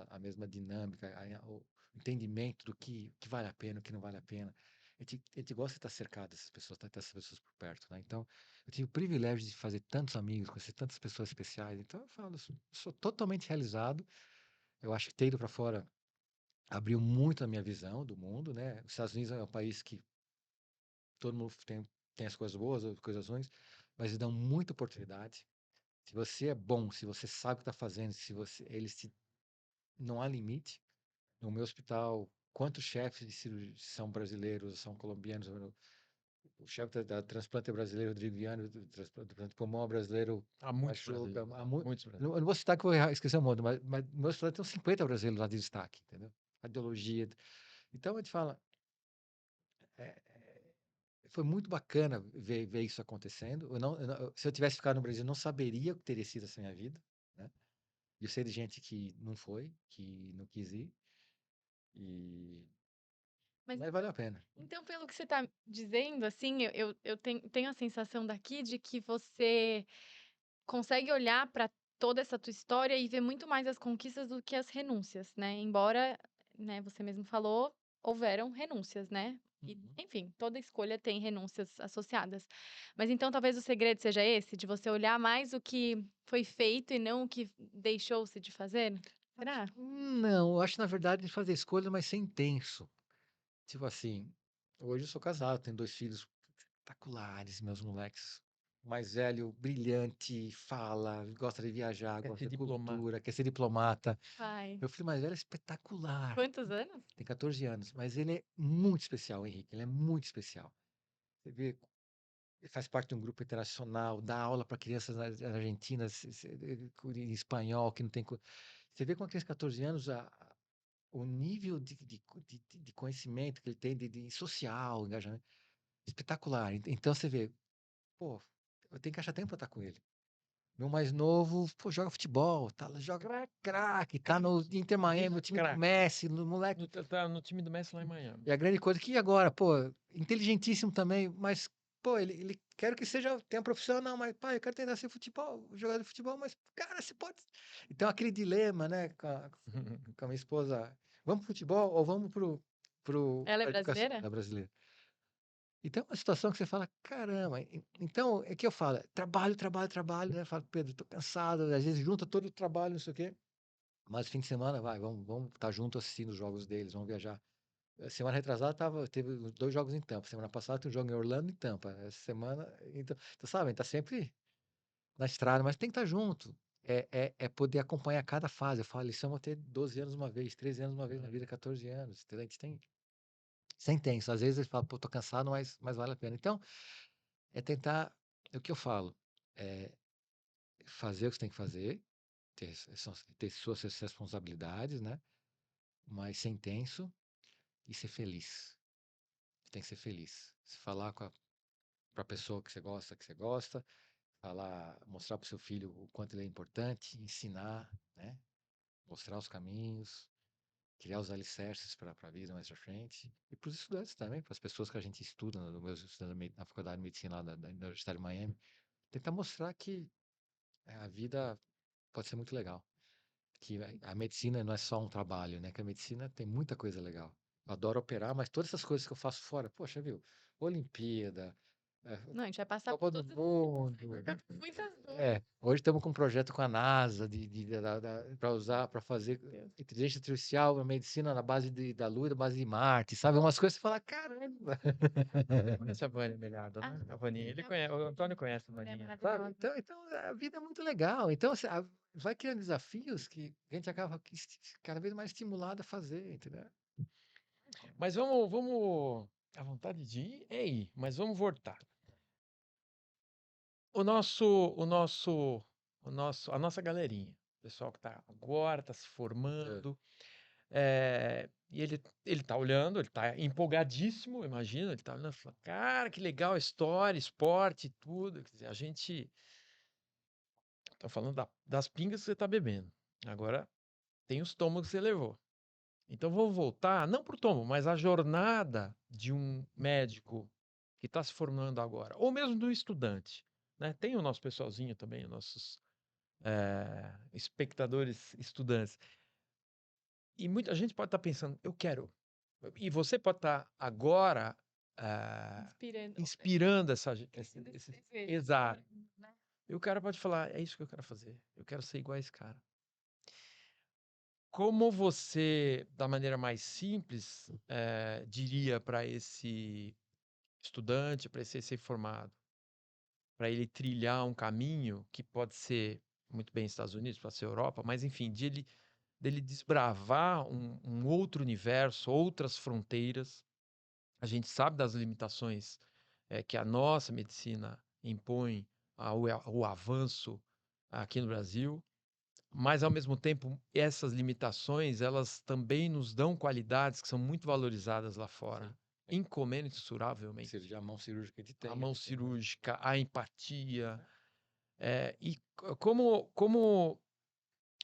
A mesma dinâmica, o entendimento do que vale a pena, o que não vale a pena. A gente gosta de estar cercado dessas pessoas, ter essas pessoas por perto, né? Então, eu tive o privilégio de fazer tantos amigos, conhecer tantas pessoas especiais. Então, eu falo, eu sou totalmente realizado. Eu acho que ter ido para fora abriu muito a minha visão do mundo, né? Os Estados Unidos é um país que todo mundo tem as coisas boas, as coisas ruins, mas eles dão muita oportunidade. Se você é bom, se você sabe o que está fazendo, se você, não há limite. No meu hospital, quantos chefes de cirurgia são brasileiros, são colombianos? O chefe da transplante brasileiro, Rodrigo Viana, do transplante pulmão brasileiro, Há muitos Machuca. brasileiros. Muitos Eu brasileiros. não vou citar que eu vou esquecer o mundo, mas no meu hospital tem uns 50 brasileiros lá de destaque, entendeu? Radiologia. Então, a gente fala, é, foi muito bacana ver isso acontecendo. Se eu tivesse ficado no Brasil, eu não saberia o que teria sido essa minha vida, né? Eu sei de gente que não foi, que não quis ir, e... Mas mas valeu a pena. então, pelo que você está dizendo, assim, eu tenho a sensação daqui de que você consegue olhar para toda essa tua história e ver muito mais as conquistas do que as renúncias, né? Embora, né, você mesmo falou, houveram renúncias, né? E, Uhum. enfim, toda escolha tem renúncias associadas. Mas então talvez o segredo seja esse, de você olhar mais o que foi feito e não o que deixou-se de fazer? Será? Não, eu acho na verdade de fazer escolha, mas sem intenso. Tipo assim, hoje eu sou casado, tenho 2 filhos espetaculares, meus moleques. O mais velho, brilhante, fala, gosta de viajar, Quer gosta ser de diplomata. cultura, quer ser diplomata. Vai. Meu filho mais velho é espetacular, Quantos anos? tem 14 anos, mas ele é muito especial, Henrique, ele é muito especial. Você vê, ele faz parte de um grupo internacional, dá aula para crianças argentinas em espanhol, que não tem. Você vê com a criança de 14 anos o nível de conhecimento que ele tem de social, engajamento, espetacular. Então você vê, pô, eu tenho que achar tempo para estar com ele. Meu mais novo, pô, joga futebol, joga craque, tá no Inter Miami, no time do Craque. Messi, no moleque. Tá no time do Messi lá em Miami. E a grande coisa que agora, pô, inteligentíssimo também, mas, pô, ele quero que tenha profissional, mas, pai, eu quero tentar ser jogador de futebol, mas, cara, você pode. Então, aquele dilema, né, com a minha esposa, vamos pro futebol ou vamos Ela é pra educação brasileira? da brasileira? Então, é uma situação que você fala, caramba, então, é que eu falo, trabalho, trabalho, trabalho, né? Eu falo, Pedro, tô cansado, às vezes junta todo o trabalho, não sei o quê, mas fim de semana, vamos estar junto assistindo os jogos deles, vamos viajar. Semana retrasada teve os 2 jogos em Tampa, semana passada tem um jogo em Orlando e em Tampa, essa semana, então sabe, tá sempre na estrada, mas tem que estar junto, é poder acompanhar cada fase. Eu falo, isso eu vou ter 12 anos uma vez, 13 anos uma vez na vida, 14 anos, entendeu? A gente tem, sem intenso, às vezes ele fala, pô, tô cansado, mas vale a pena. Então, é tentar, é o que eu falo, é fazer o que você tem que fazer, ter suas responsabilidades, né? Mas ser intenso e ser feliz. Você tem que ser feliz. Se falar para a pessoa que você gosta, mostrar para o seu filho o quanto ele é importante, ensinar, né? Mostrar os caminhos, criar os alicerces para a vida mais para frente. E para os estudantes também, para as pessoas que a gente estuda, no meu estudando na faculdade de medicina lá da Universidade de Miami, tentar mostrar que a vida pode ser muito legal. Que a medicina não é só um trabalho, né? Que a medicina tem muita coisa legal. Eu adoro operar, mas todas essas coisas que eu faço fora, poxa, viu? Olimpíada, Não, a gente vai passar por Copa do todas as Mundo. muitas dúvidas. Hoje estamos com um projeto com a NASA para usar, para fazer Meu Deus. inteligência artificial na medicina na base da Lua e na base de Marte, sabe? Umas coisas que você fala, caramba! Conhece a Vânia Melhado, né? Ah, A Vaninha. sim, O Antônio conhece a é Vaninha. Sabe? maravilhosa. Então a vida é muito legal. Então assim, vai criando desafios que a gente acaba cada vez mais estimulado a fazer, entendeu? Mas vamos. A vontade de ir é ir, mas vamos voltar. A nossa galerinha, o pessoal que está agora, está se É. formando. E ele tá olhando, ele tá empolgadíssimo, imagina, ele tá olhando e fala, cara, que legal a história, esporte, e tudo. Quer dizer, a gente tá falando das pingas que você tá bebendo. Agora tem os tomos que você levou. Então vamos voltar, não pro tomo, mas a jornada de um médico que está se formando agora, ou mesmo do estudante, né? Tem o nosso pessoalzinho também, os nossos espectadores estudantes. E muita gente pode estar pensando, eu quero. E você pode estar agora Inspirando. inspirando Esse desejo, Exato. né? E o cara pode falar, é isso que eu quero fazer. Eu quero ser igual a esse cara. Como você, da maneira mais simples, diria para esse estudante, para esse recém-formado, para ele trilhar um caminho que pode ser muito bem Estados Unidos, pode ser Europa, mas enfim, dele desbravar um outro universo, outras fronteiras. A gente sabe das limitações que a nossa medicina impõe ao avanço aqui no Brasil, mas ao mesmo tempo essas limitações elas também nos dão qualidades que são muito valorizadas lá fora, Sim. incomensuravelmente. A mão cirúrgica que tem. A mão cirúrgica, a empatia. E como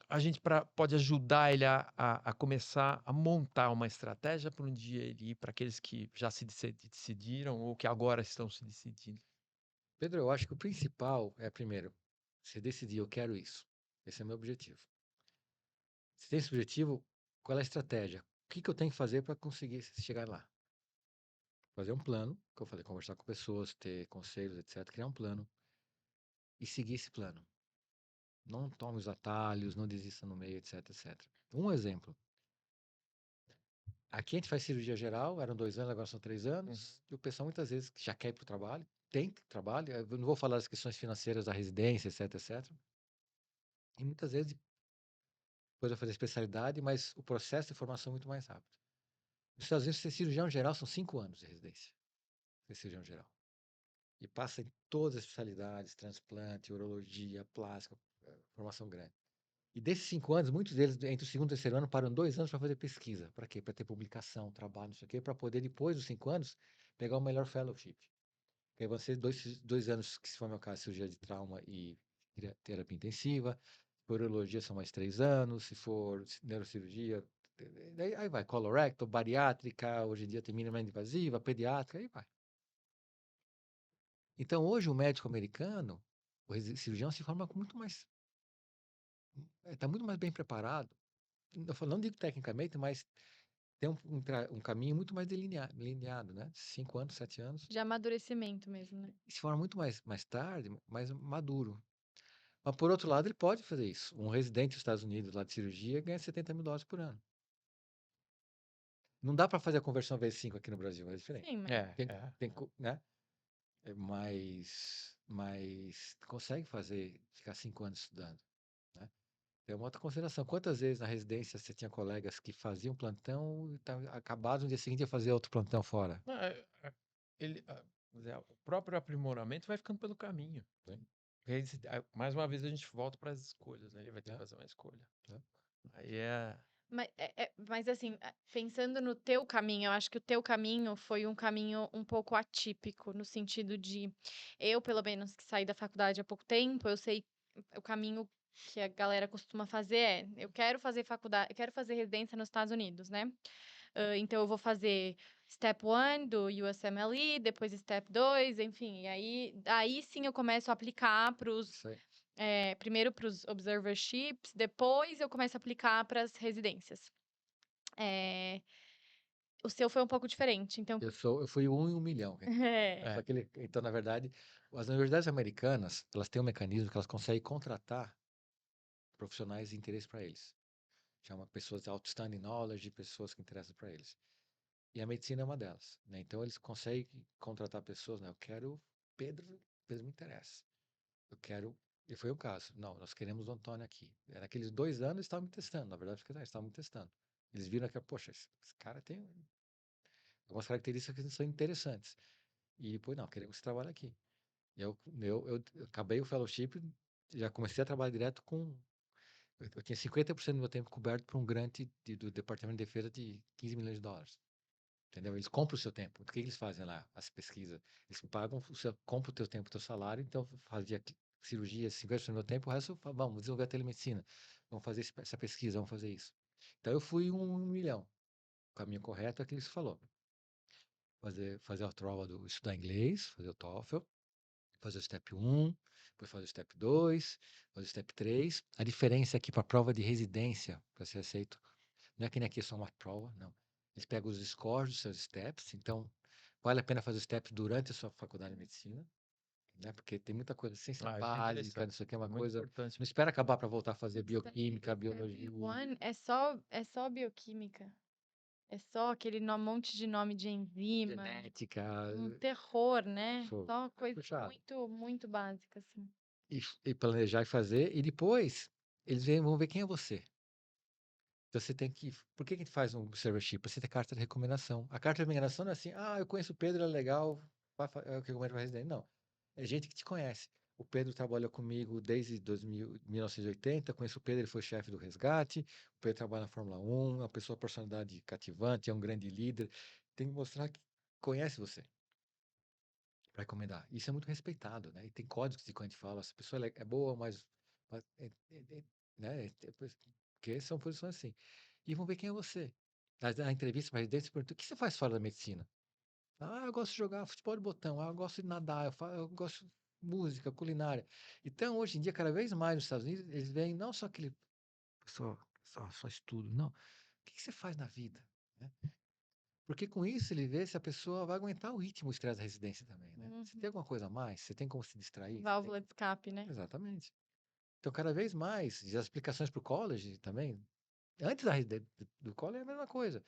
a gente pode ajudar ele a começar a montar uma estratégia para um dia ele ir para aqueles que já se decidiram ou que agora estão se decidindo? Pedro, eu acho que o principal é, primeiro, você decidir, eu quero isso. Esse é o meu objetivo. Se tem esse objetivo, qual é a estratégia? O que eu tenho que fazer para conseguir chegar lá? Fazer um plano, que eu falei, conversar com pessoas, ter conselhos, etc. Criar um plano e seguir esse plano. Não tome os atalhos, não desista no meio, etc, etc. Um exemplo. Aqui a gente faz cirurgia geral, eram 2 anos, agora são 3 anos, e o pessoal muitas vezes já quer ir para o trabalho, tem trabalho, eu não vou falar das questões financeiras da residência, etc, etc. E muitas vezes depois vai fazer especialidade, mas o processo de formação é muito mais rápido. Nos Estados Unidos, ser cirurgião geral são 5 anos de residência, ser cirurgião geral. E passa em todas as especialidades, transplante, urologia, plástica, formação grande. E desses 5 anos, muitos deles, entre o segundo e o terceiro ano, param 2 anos para fazer pesquisa. Para quê? Para ter publicação, trabalho, não sei o quê, para poder, depois dos 5 anos, pegar o melhor fellowship. Que aí vão ser 2 anos, que se for meu caso, cirurgia de trauma e terapia intensiva. Por urologia são mais 3 anos. Se for neurocirurgia, aí vai, colorectal, bariátrica, hoje em dia tem minimamente invasiva, pediátrica, aí vai. Então, hoje o médico americano, o cirurgião se forma com muito mais, está muito mais bem preparado. Não digo tecnicamente, mas tem um caminho muito mais delineado, né? 5 anos, 7 anos. De amadurecimento mesmo, né? E se forma muito mais tarde, mais maduro. Mas, por outro lado, ele pode fazer isso. Um residente dos Estados Unidos, lá de cirurgia, ganha $70.000 por ano. Não dá para fazer a conversão vezes 5 aqui no Brasil, é diferente. Sim, mas Tem, né? Mas consegue ficar 5 anos estudando, né? É uma outra consideração. Quantas vezes na residência você tinha colegas que faziam plantão e acabados no dia seguinte ia fazer outro plantão fora? Não, quer dizer, o próprio aprimoramento vai ficando pelo caminho. Sim. Porque aí mais uma vez a gente volta para as escolhas, né? Ele vai ter que fazer uma escolha. É. Aí mas assim, pensando no teu caminho, eu acho que o teu caminho foi um caminho um pouco atípico, no sentido de, eu, pelo menos, que saí da faculdade há pouco tempo, eu sei o caminho que a galera costuma fazer eu quero fazer faculdade, eu quero fazer residência nos Estados Unidos, né? Então eu vou fazer Step 1 do USMLE, depois Step 2, enfim, e aí sim eu começo a aplicar para os Isso aí. primeiro para os observerships, depois eu começo a aplicar para as residências. O seu foi um pouco diferente, então. Eu fui 1 em 1 milhão. É. Então, na verdade, as universidades americanas, elas têm um mecanismo que elas conseguem contratar profissionais de interesse para eles. Chama pessoas de outstanding knowledge, pessoas que interessam para eles. E a medicina é uma delas, né? Então, eles conseguem contratar pessoas, né? Eu quero Pedro me interessa. Eu quero... E foi o caso. Não, nós queremos o Antônio aqui. Naqueles 2 anos, eles estavam me testando. Na verdade, eles estavam me testando. Eles viram que, poxa, esse cara tem algumas características que são interessantes. E depois, não, queremos que você trabalhe aqui. Eu acabei o fellowship, já comecei a trabalhar direto com Eu tinha 50% do meu tempo coberto por um grant do Departamento de Defesa de US$ 15 milhões. Entendeu? Eles compram o seu tempo. O que eles fazem lá? As pesquisas. Eles pagam, compram o teu tempo, o teu salário. Então, eu fazia cirurgia 50% do meu tempo, o resto, vamos desenvolver a telemedicina. Vamos fazer essa pesquisa, vamos fazer isso. Então, eu fui 1 milhão. O caminho correto é o que eles falou. Fazer a prova estudar inglês, fazer o TOEFL, fazer o Step 1, depois fazer o Step 2, fazer o Step 3. A diferença é que para a prova de residência, para ser aceito, não é que nem aqui é só uma prova, não. Eles pegam os scores dos seus steps, então vale a pena fazer os steps durante a sua faculdade de medicina, né? Porque tem muita coisa, ciência Isso é básica, interessante. não sei o que, é uma Muito coisa. importante. Não espera acabar para voltar a fazer Step- bioquímica, Step biologia. 1 é só bioquímica. É só aquele monte de nome de enzima. Genética, Um terror, né? Pô, Só coisa puxado. muito, muito básica, assim. E planejar e fazer, e depois vão ver quem é você. Então você tem que. Por que a gente faz um servership? Para você ter carta de recomendação. A carta de recomendação não é assim, eu conheço o Pedro, é legal, é o que eu recomendo para residente. Não. É gente que te conhece. O Pedro trabalhou comigo desde 1980. Conheço o Pedro, ele foi chefe do resgate. O Pedro trabalha na Fórmula 1, é uma pessoa, personalidade cativante, é um grande líder. Tem que mostrar que conhece você para recomendar. Isso é muito respeitado, né? E tem códigos de quando a gente fala, essa pessoa é boa, mas né? Porque são posições assim. E vão ver quem é você. Na entrevista para residente, você pergunta, o que você faz fora da medicina? Eu gosto de jogar futebol de botão, eu gosto de nadar, eu gosto de música, culinária. Então, hoje em dia, cada vez mais nos Estados Unidos, eles veem não só aquele pessoa só estudo, não. O que você faz na vida? Né? Porque com isso ele vê se a pessoa vai aguentar o ritmo, o estresse da residência também, né? Você tem alguma coisa a mais? Você tem como se distrair? Válvula de escape, né? Exatamente. Então, cada vez mais, e as aplicações para o college também, antes do college é a mesma coisa.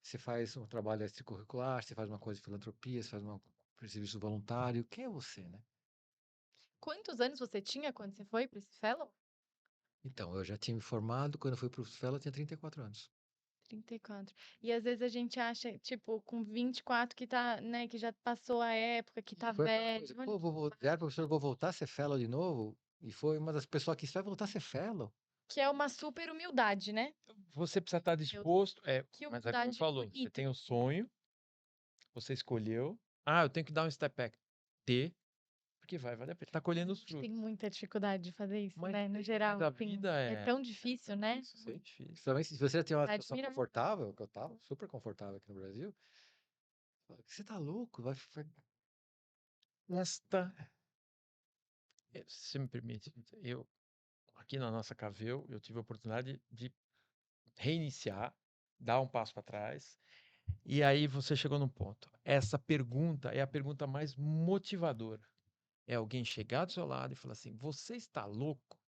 Você faz um trabalho extracurricular, você faz uma coisa de filantropia, você faz um serviço voluntário. Quem é você, né? Quantos anos você tinha quando você foi para esse fellow? Então, eu já tinha me formado, quando eu fui para o fellow eu tinha 34 anos. 34. E às vezes a gente acha, tipo, com 24 que tá, né, que já passou a época, que tá Foi aquela velho. coisa, pô, professor, vou voltar a ser fellow de novo? E foi uma das pessoas que vai voltar a ser fellow? Que é uma super humildade, né? Você precisa estar Eu- disposto. Que Mas é como humildade falou, você bonita. tem o sonho, você escolheu. Eu tenho que dar um step back. Porque vai valer a pena. Tá colhendo A os gente tem frutos. muita dificuldade de fazer isso, Mas né? No geral, a assim, vida é tão difícil, né? muito difícil. Principalmente se você tem uma situação Admira muito. confortável, que eu tava super confortável aqui no Brasil, você tá louco? Se você me permite, aqui na nossa Caveu, eu tive a oportunidade de reiniciar, dar um passo para trás. E aí você chegou num ponto. Essa pergunta é a pergunta mais motivadora. É alguém chegar do seu lado e falar assim: você está louco?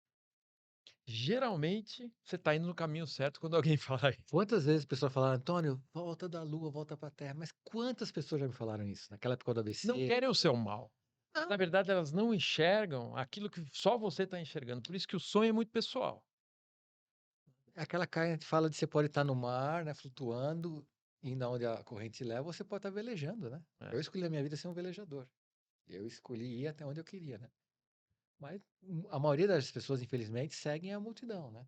Geralmente, você está indo no caminho certo quando alguém fala isso. Quantas vezes as pessoas falaram, Antônio, volta da Lua, volta pra Terra? Mas quantas pessoas já me falaram isso? Naquela época do ABC? Não querem o seu mal. Não. Na verdade, elas não enxergam aquilo que só você está enxergando. Por isso que o sonho é muito pessoal. Aquela caia que fala de você pode estar no mar, né, flutuando, indo aonde a corrente leva, ou você pode estar velejando, né? É. Eu escolhi a minha vida ser um velejador. Eu escolhi ir até onde eu queria, né? Mas a maioria das pessoas, infelizmente, seguem a multidão, né?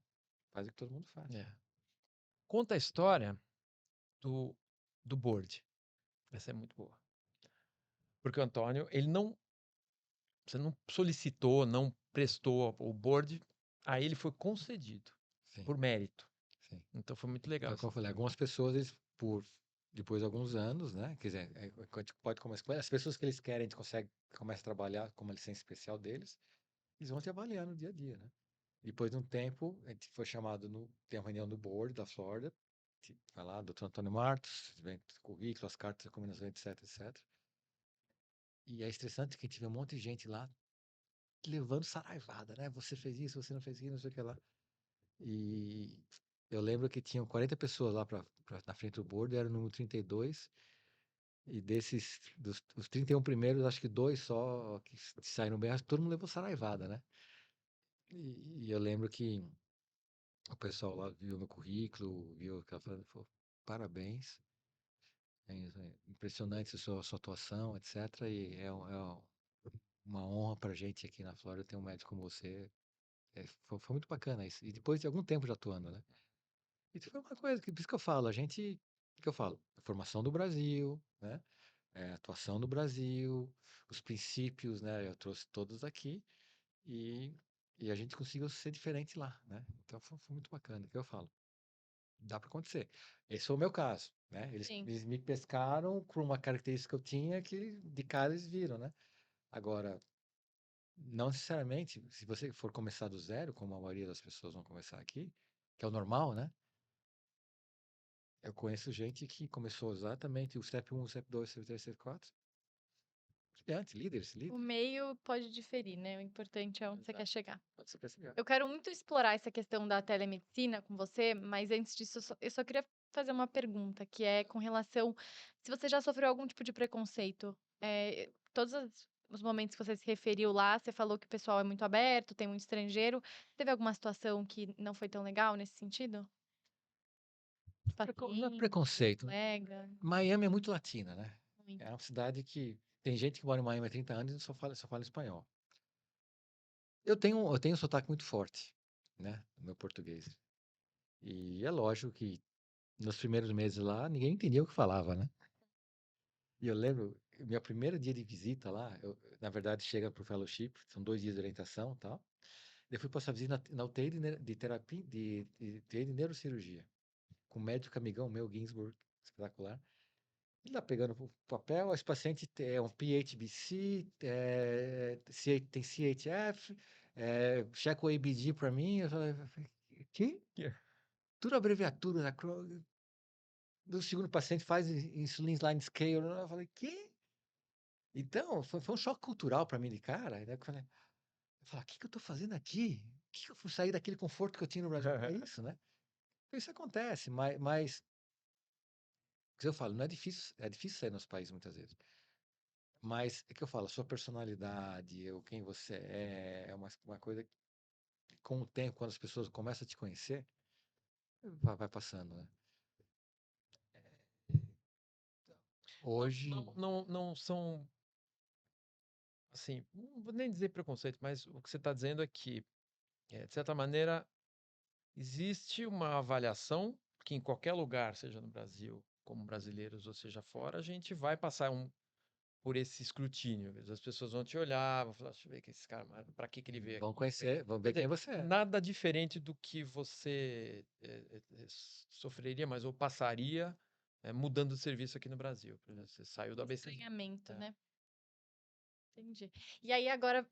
Faz o que todo mundo faz. É. Conta a história do board. Essa é muito boa. Porque o Antônio, você não solicitou, não prestou o board, aí ele foi concedido Sim, por mérito. sim. Então foi muito legal. Então, como eu falei, algumas pessoas, depois de alguns anos, né? Quer dizer, a gente pode começar. As pessoas que eles querem, a gente começa a trabalhar com uma licença especial deles, eles vão te avaliar no dia a dia, né? Depois de um tempo, a gente foi chamado tem uma reunião do board da Florida, vai lá, doutor Antônio Martos, vem currículo, as cartas, recomendações, etc, etc. E é estressante que a gente vê um monte de gente lá levando saraivada, né? Você fez isso, você não fez isso, não sei o que lá. E eu lembro que tinham 40 pessoas lá na frente do board, era o número 32, e os 31 primeiros, acho que 2 só que saíram bem, acho que todo mundo levou saraivada, né? E eu lembro que o pessoal lá viu meu currículo, viu aquela falou, parabéns, é impressionante a sua atuação, etc. E é uma honra pra gente aqui na Flórida ter um médico como você, Foi muito bacana isso. E depois de algum tempo já atuando, né? Isso foi uma coisa por isso que eu falo, o que eu falo? Formação do Brasil, né? Atuação do Brasil, os princípios, né? Eu trouxe todos aqui e, e a gente conseguiu ser diferente lá, né? Então foi muito bacana, o que eu falo. Dá para acontecer. Esse foi o meu caso, né? Sim. Eles me pescaram por uma característica que eu tinha que de cara eles viram, né? Agora, não necessariamente, se você for começar do zero, como a maioria das pessoas vão começar aqui, que é o normal, né? Eu conheço gente que começou exatamente o step 1, o step 2, o step 3, o step 4. Brilhante, líderes. O meio pode diferir, né? O importante é onde você Exato. quer chegar. Pode ser perceber. Eu quero muito explorar essa questão da telemedicina com você, mas antes disso, eu só queria fazer uma pergunta, que é com relação se você já sofreu algum tipo de preconceito. Todos os momentos que você se referiu lá, você falou que o pessoal é muito aberto, tem muito estrangeiro. Teve alguma situação que não foi tão legal nesse sentido? Não é Paciente, preconceito, né? colega, Miami é muito latina, né? muito. É uma cidade que tem gente que mora em Miami há 30 anos e só fala espanhol. Eu tenho um sotaque muito forte, né? No meu português. E é lógico que nos primeiros meses lá, ninguém entendia o que falava, né? E eu lembro, meu primeiro dia de visita lá, na verdade, chega para o fellowship, são 2 dias de orientação e tal. Eu fui passar visita na UTI de terapia, de UTI de neurocirurgia, com um médico amigão meu, Ginsburg, espetacular. Ele lá pegando o papel, esse paciente é um PHBC, tem CHF, checa o ABG para mim. Eu falei, que? Tudo abreviatura, né? Do segundo paciente faz insulin line scale. Eu falei, que? Então, foi um choque cultural para mim de cara. Né? Eu falei, o que eu tô fazendo aqui? O que eu fui sair daquele conforto que eu tinha no Brasil? É isso, né? Então, isso acontece, mas o que eu falo, não é difícil, é difícil sair no nosso país muitas vezes. Mas é que eu falo, a sua personalidade, ou quem você é uma coisa que, com o tempo, quando as pessoas começam a te conhecer, vai passando, né? Hoje, Não são, assim, não vou nem dizer preconceito, mas o que você está dizendo é que, de certa maneira, existe uma avaliação que em qualquer lugar, seja no Brasil, como brasileiros, ou seja fora, a gente vai passar por esse escrutínio. As pessoas vão te olhar, vão falar, deixa eu ver que esse cara, para que ele veio vão aqui? conhecer, vão Quer ver quem dizer, você é. nada diferente do que você sofreria, mas ou passaria mudando de serviço aqui no Brasil. Por exemplo, você saiu do ABC. Estranhamento, É. né? Entendi. E aí, agora,